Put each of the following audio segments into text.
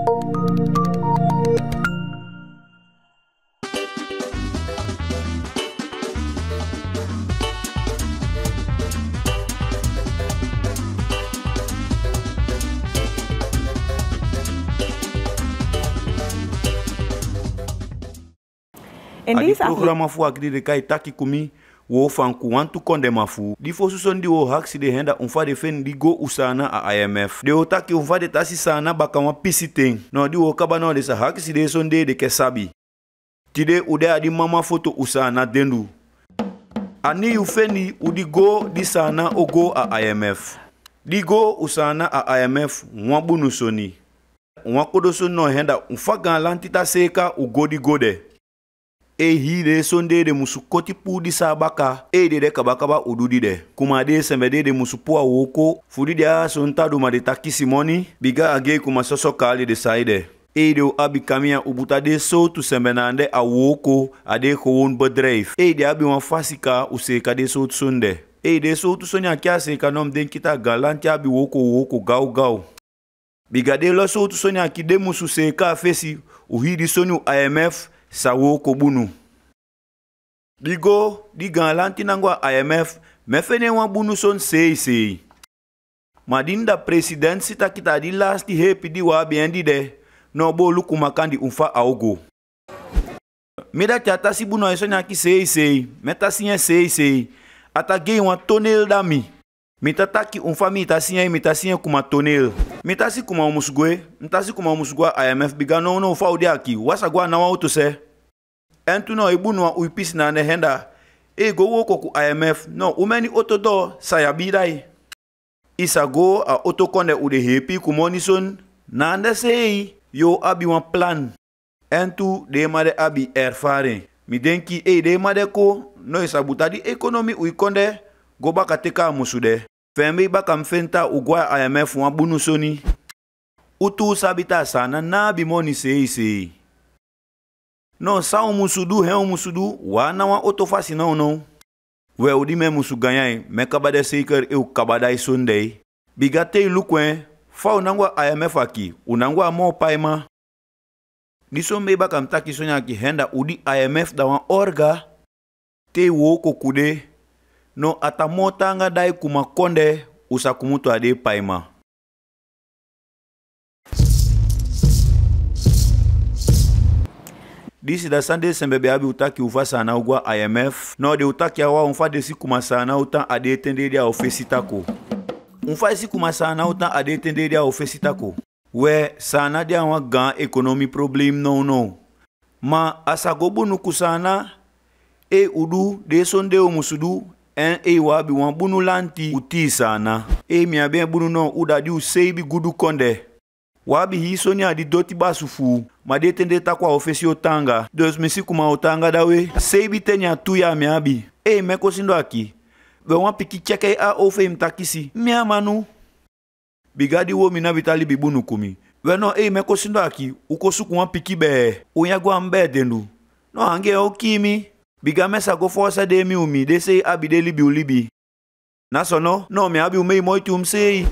Adi programa fu agri de kai taki kumi wo fanku wantu konde mafu di fo suson di wo haksi de henda unfa de fen di go usana a IMF de o taki unfa de tasi sana baka wa pisiteng no di wo kaba no de sa haksi de sonde de kesabi tide ude adi mama foto usana dendu ani ufeni udi go di sana ogo a IMF di go usana a IMF nwabunu soni nwakodo son no henda unfa galantita seka ugo di gode hi de sonde de musu koti pu di sabaka de kabakaba ududi de kuma de sembede de musu pu awoko fudi dia sonta do de takisi moni biga age kuma soso kali de saide de abi kamia ubuta de so tu sembenande awoko ade gewoon bedrijf de abi wan fasika useka de so sonde de so tu sonya kiase kanom den kita galanti abi woko gau biga de lo so tu sonya ki de musu seka fesi uhidi sonu IMF sawo kobunu digo digalanti nangwa IMF mefene wan bunu son sei madinda president sita kita di last di happy di wa biendi de no bo luku makandi unfa aogo meda chata si bunu esonya ki sei meta sinye sei ata gei wan tonel dami mitataki unfa mitasinye kuma tonel mitasi kuma musugwe IMF biga no fa odi aki wasagwa na wa utose entu no ibunu wa uipisi na henda go woko ku IMF no umeni otodo sayabidai isago a otokonde ude hepi kumonison na ande sei yo abi wan plan entu de made abi erfaring mi denki de made ko no isabuta di economy uikonde go baka teka musude fembe baka mfenta ugwa IMF wan bunu soni utu sabita sana na bimoni sei no sa musudu musudu wana wa otofasi no we udi me musu ganyai me kabade seker e kabadai sunday bigate lukwen fa unangwa IMF aki unangwa mo paima disombe baka mtaki sonya ki henda udi IMF da wan orga te wo kokude no atamotanga dai kuma konde usakumutu ade paima disi da sande sembebe abi utaki ufa sana ugwa IMF no de utaki awa unfa de sikuma sana utan ade tende dia ofesitako unfa sikuma sana utan ade tende dia ofesitako we sana dia wa gan economy problem no ma asagobu nukusana udu de sonde o musudu wabi wan bunu lanti uti sana mi abe bunu no udadi useibi gudu konde wabi hisonia di doti basufu made tende takwa ofesi otanga dos misi kuma otanga dawe seibi tenya tuya mi abi meko sindo aki be wan piki cheke a ofe mtakisi mi amanu bigadi wo mina vitali bibunu kumi we no meko sindo aki ukosuku wan piki be unyagwa mbe dendu no hange okimi biga mesa go force de mi umi de sei abi de libi nasono no me abi umei moitu umsei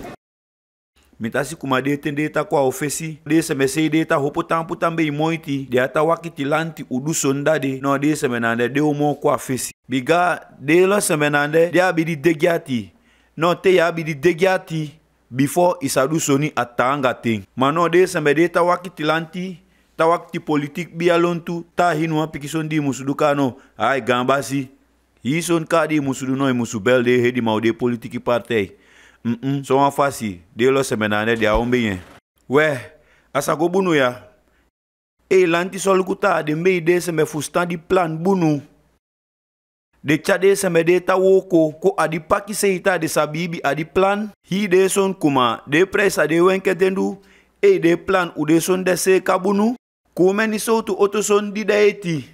mitasi kuma de tende ta kwa ofesi de se mesei de ta hopotam putambe moiti de ata wakiti lanti udu sondade no de se menande de umo kwa fesi biga de lo se menande de abi di degiati no te ya abi di degiati before isadu soni atanga ting mano de se me de ta wakiti lanti ta wakti politik bialontu ta hinwa pikison di musuduka no ay gambasi hison ka di musudu no musubel de hedi maude politiki partei so wan fasi de lo semenane de aombeyen we asago bunu ya lanti solukuta de mei de se me fustan di plan bunu de chade se me de ta woko ko adi paki seita de sabibi adi plan hi de son kuma de presa de wenke dendu de plan u de son de se kabunu kumeni sotu otoson di daeti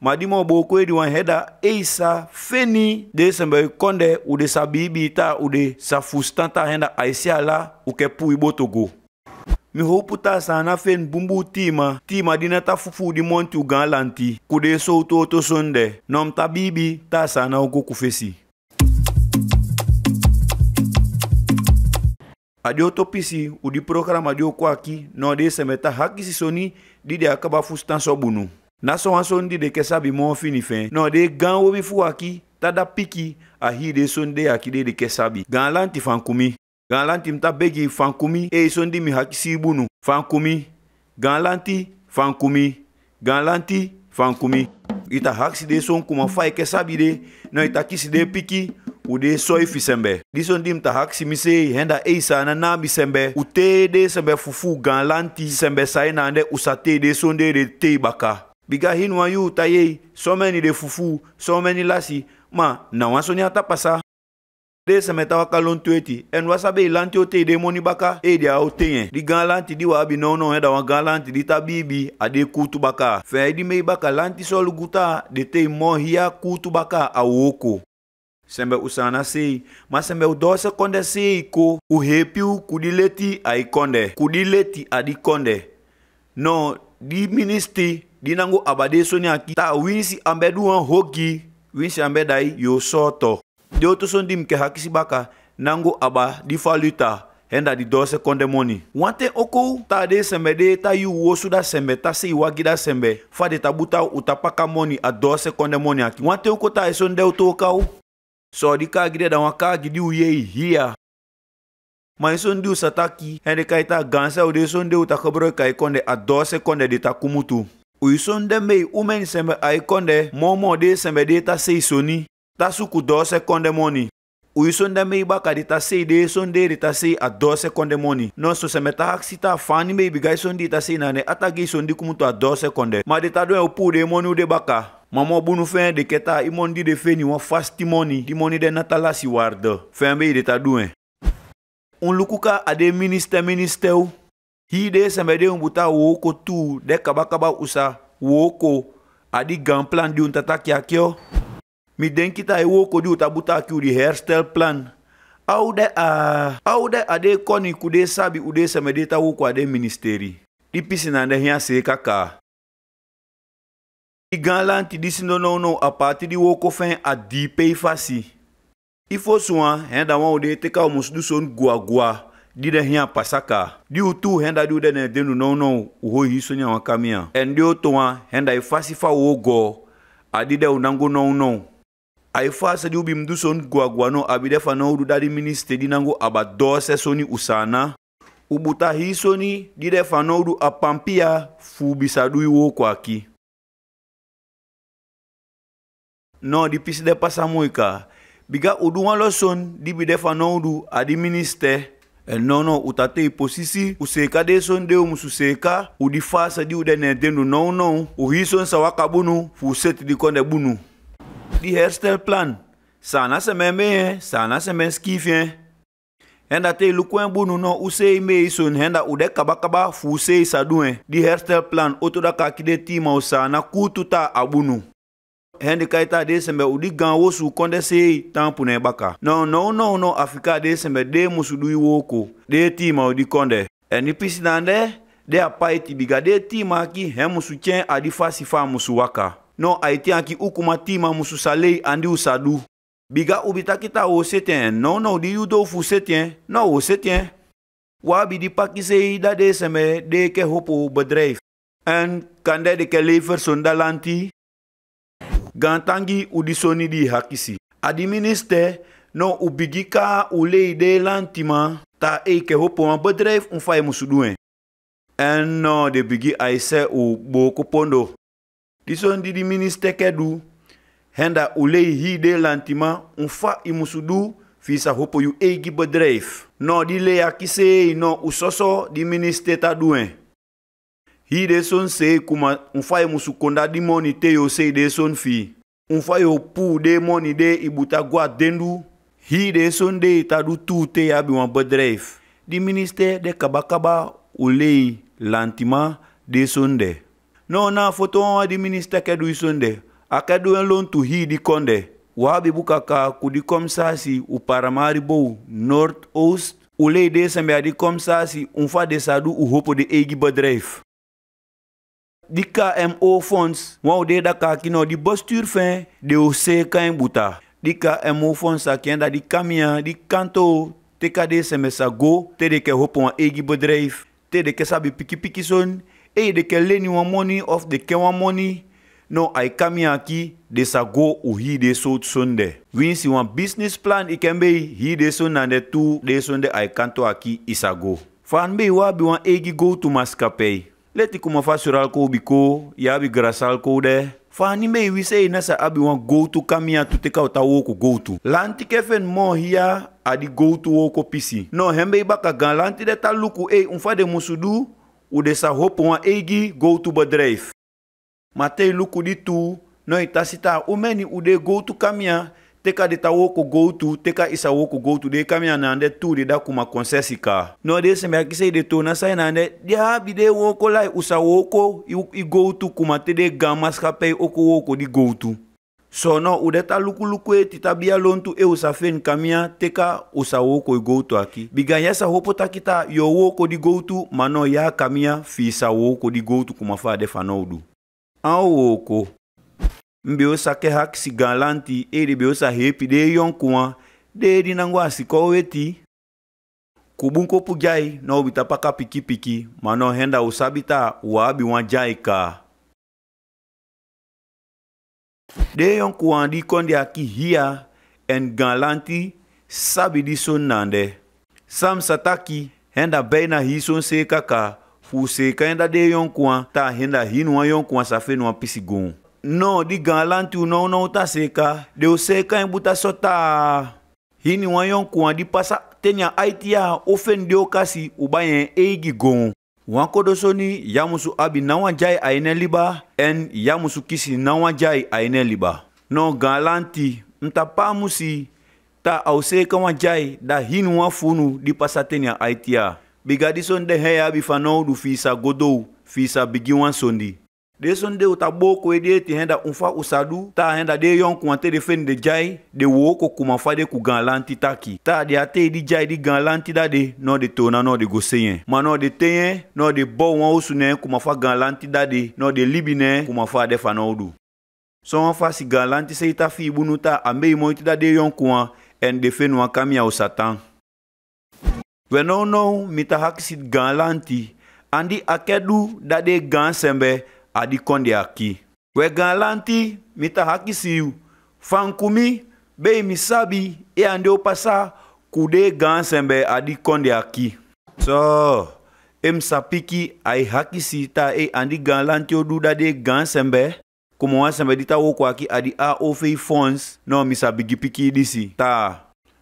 madimo boko di wan heda isa feni de sembe konde u de sabibi ta u de sa fustanta henda aisia la u ke pui botogo mi hoputa sana fen bumbu tima dina ta fufu di monti u galanti ku de sotu otoson de nom tabibi ta sana u go kufesi Adio topisi u di programa adio kwaki no de semeta hakisi soni di de akaba fustan so bunu. Na so anson di de kesabi mo fini fen. No de gan wo mi fuaki tada piki a hi de son de akide de kesabi. Gan lanti fankumi. Gan lanti mta begi fankumi e son di mi hakisi bunu. Fankumi. Gan lanti fankumi. Gan lanti fankumi. Ita hakisi de son kuma fa kesabi de no ita kisi de piki u de soi fisembe. Dison dim ta haksi mise henda eisa na nabi sembe. U te de sembe fufu gan lanti sembe saina ande usate de sonde de te baka. Biga hinwa yu ta ye so many de fufu, so many lasi. Ma na wansoni ata pasa. De sembe ta wakalon tueti. En wasabe lanti o te de moni baka e de au tenye. Di gan lanti di wabi no henda wan gan lanti di ta bibi ade kutu baka. Fe di mei baka lanti solu guta de te mo hiya kutu baka a woko. Sembe usana sei, mas sembe udose konde sei ko uhepiu kudileti ai konde. Kudileti adi konde. No, di ministry, di nango abade soni aki. Ta winsi ambedu an hoki, winsi ambedai yo soto. De oto son dim ke hakisi baka, nango aba di faluta, henda di dose konde moni. Wante oko, ta de sembe de ta yu wosu da sembe, ta sei wagida sembe. Fa de tabuta utapaka moni a dose konde moni aki. Wante oko ta eson de oto okau. So di kagide da wakagi di uyei hiya. Ma son di usataki hende kaita gansa ude son de utakabro kai konde a 12 konde de takumutu. Uison de mei umen sembe ai konde momo de sembe de ta sei soni. Ta suku 12 konde moni. Uison de mei baka de ta sei de son de ta sei a 12 konde moni. No so sembe ta haksita fani mei bigai son di ta sei nane atagi son di kumutu a 12 konde. Ma de ta doen upu de moni ude baka. Mamo bunu fen de keta imon di de feni wan fast timoni di moni de natala si warde fen be de ta duen un lukuka ade minister hi de sembe de umbuta woko tu de kabakaba usa woko adi gan plan di un tataki akyo mi denkita e woko di utabuta ki di hairstyle plan aude ade koni kude sabi ude sembe de ta woko ade ministeri di pisina de hian se kaka. Gan lanti disi no a partir di woko fen a di pei fasi. Ifo suan henda wan ude teka o musdu son gua di de hian pasaka. Di utu henda di ude ne denu no uho hiso nya wan kamia. En di oto wan henda i fasi fa wogo a di de unango no. A i fasi di ubi mdu son gua no abide fa no udu dadi minister di nango aba 12 soni usana. Ubuta hiso ni di de fa no udu a pampia fu bisadu i woko aki. No di pisi de pasa moika. Biga udu wan lo son di bide fa no udu adi minister. No utate i posisi useka de son de umususeka udi fasa di ude ne denu no uhi son sa waka bunu fu seti di konde bunu. Di hairstyle plan. Sana se meme sana se men skifien. Henda te lukwen bunu no usei me son henda ude kabakaba fu usei saduen. Di hairstyle plan otoda kakide tima usana kututa abunu. Hendi kaita de sembe udi gan wosu konde sei tampune baka. No Afrika de sembe de musudu woko. De tima udi konde. Eni pisi nande de apaiti biga de tima ki he musu chen adi fasi fa musu waka. No aiti anki ukuma tima musu salei andi usadu. Biga ubita kita o setien. No di yudo fu setien. No o setien. Wabi di paki sei da de sembe de ke hopo bedrijf. En kande de ke lever sondalanti. Gantangi udisoni di hakisi. Adi minister no ubigika ule de lantima ta ke hopo een bedrijf unfai musuduen. En no de bigi aise u boko pondo. Dison di minister kedu henda ule hi de lantima unfa imusudu fisa hopo yu egi bedrijf. No di le akise no usoso di minister ta duen. Hi de son se kuma unfai musu konda di moni te yo se de son fi. Unfai yo pu de moni de ibuta gwa dendu. Hi de son de tadu tu te yabi wan bedrijf. Di minister de kabakaba ulei lantima de son de. No na foto wan di minister kedu son de. Akedu en lon tu hi di konde. Wabi bukaka kudi komsasi uparamari bou Noord-Oost. Ulei de sembe di komsasi unfa de sadu uhopo de egi bedrijf. Di KMO fonds, wou de da kakino di bestuur fin de OC kain buta. Di KMO fonds akenda di kamia di kanto teka de sembe sa go, te de ke hopo wan egi bedrijf, te de ke sabi piki son, de ke leni wan money of de ke wan money, no ai kami aki de sa go u hi de so sonde. Winsi wan business plan ikembe hi de son na de tu de sonde ai kanto aki isa go. Fan be wabi wan egi go to maskapei. Leti kuma fa sural ko biko, ya bi grasal ko de. Fani me we say nasa abi wan go to kamia to teka uta woko go to. Lanti kefen mo hiya adi go to woko pisi. No hembe baka gan lanti de ta luku unfa de musudu u de sa hopo wan egi go to bedrijf. Matei luku di tu no itasita umeni u de go to kamia teka de ta woko go to teka isa woko go to de kamia na ande tu de da kuma konsesika. No de sembe akise de to na sai na ande dia bi de woko lai usa woko i go to kuma te de gamas kapei oko woko di go to. So no u de ta luku tita bia lontu usa fen kamia teka usa woko i go to aki. Biga yasa hopo takita yo woko di go to mano ya kamia fi sa woko di go to kuma fa de fanoudu. An woko mbe osa ke hak si galanti de be osa hepi de yonkuwa de di nangwa si koweti kubunko pujai no bita paka piki mano henda usabita wabi wan jai ka de yonkuwa di kondi aki hia en galanti sabi di son nande sam sataki henda beina hi son se kaka fu se ka henda de yonkuwa ta henda hinwa yonkuwa sa fe no pisigon. No, di galanti no ta seka. De o seka en buta sota. Hini wanyon kwa di pasa tenya aitia ofen de okasi ubayen egi gon. Wanko dosoni yamusu abi nawa jai aine liba en yamusu kisi nawa jai aine liba. No galanti mtapa musi ta au seka wan jai da hini wan funu di pasa tenya aitia. Bigadison de heya abi fanou du fisa godou fisa bigi wan sondi. De son de utaboko ede ti henda unfa usadu ta henda de yon kwante de fen de jai de woko kuma fa de ku galanti taki ta de ate di jai di galanti da de no de tona no de goseyen ma no de teyen no de bo wan usune kuma fa galanti da de no de libine kuma fa de fanoudu so wan fa si galanti se ita fi bunuta ambe moiti da de yon kwa en de fen wan kamia usatan we no mita haksit galanti andi akedu da de gansembe adi konde aki. We galanti mita hakisiu. Fankumi be misabi ande opasa kude gansembe adi konde aki. So sapiki ai hakisi ta andi galanti oduda de gansembe. Como wasembe dita woko aki adi AOF funds no misabi gipiki disi. Ta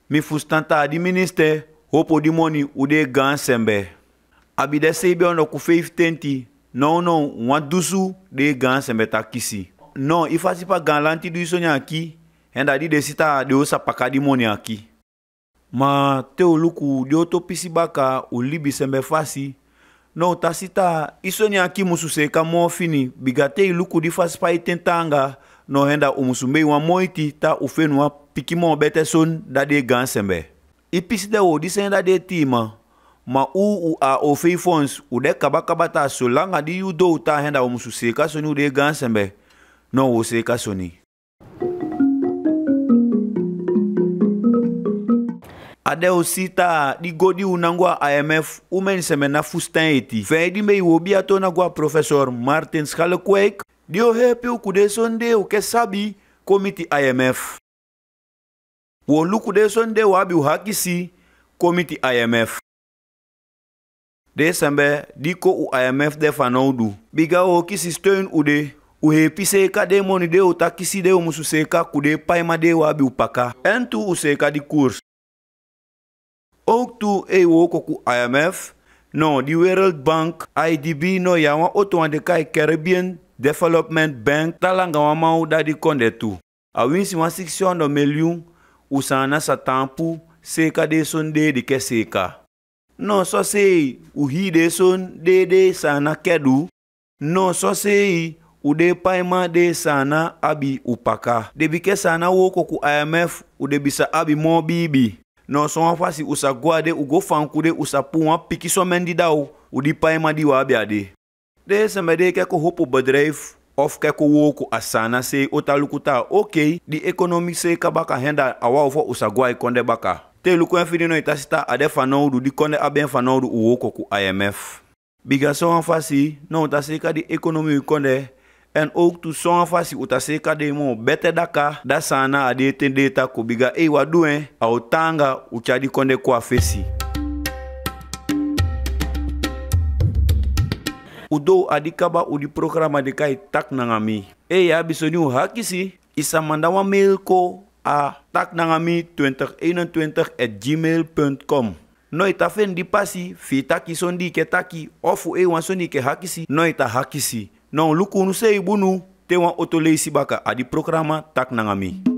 mi fustanta adi minister hopo di money ude gansembe. Abide sebe ono ku 520 No, wadusu de gan sembe takisi. No, ifasi pa galanti du iso nyaki. Henda di desita de osa pakadi moni aki. Ma teo luku de otopisi baka ulibi sembe fasi. No, tasita iso nyaki mususeka mo fini. Bigate luku di fasi pa itentanga. No, henda umusumbe wa moiti ta ufenu wa pikimo bete son da de gan sembe. Ipisi de o disenda de tima. Ma u AOF funds u de kabata so langa di u do ta henda o musu seka soni u de gansembe no o seka soni ade o sita di godi unangwa IMF u men semena fustan eti fe di me wo bia to na gwa professor Martin Schalkwijk di o hepi u kude sonde o ke sabi committee IMF wo lu kude sonde wabi u hakisi committee IMF Desembe diko u IMF de fanoudu. Biga o kisi steun ude. U hepi seka de moni de u takisi de u musu seka kude paima de wabi upaka. En tu u seka di koers. Ook tu woko ku IMF. No, di World Bank, IDB no yawa oto an de kai Caribbean Development Bank talanga wamau da di konde tu. A winsi 160 miljoen usana sa tampu seka de sonde de ke seka. No so sei u hi de son de sana kedu. No so sei u de paima de sana abi upaka. De bike sana woko ku IMF u de bisa abi mo bibi. No so fasi usa guade u go fankude usa puwa piki so mendi dau u di paima di wabi ade. De semede keko hopo bedrijf of keko woko asana sei otalukuta okay di ekonomi se kabaka henda awa ofo usa guai konde baka. Te luko en fini no itasita ade fanoudu di konde aben fanoudu uoko ku IMF. Biga so fasi no utaseka di ekonomi konde en ook tu so fasi utaseka de mo bete daka da sana ade tendeta ko biga waduen au tanga uchadi konde kwa fesi. Udo adikaba udi programa de kai tak nangami. Ya bisoni hakisi isa mandawa mail ko a taknangami2021@gmail.com. No ita fen di pasi fi taki sondi ke taki ofu wansondi ke hakisi no ita hakisi. No luku nu sei bunu te wan otolei sibaka adi programa tak nangami.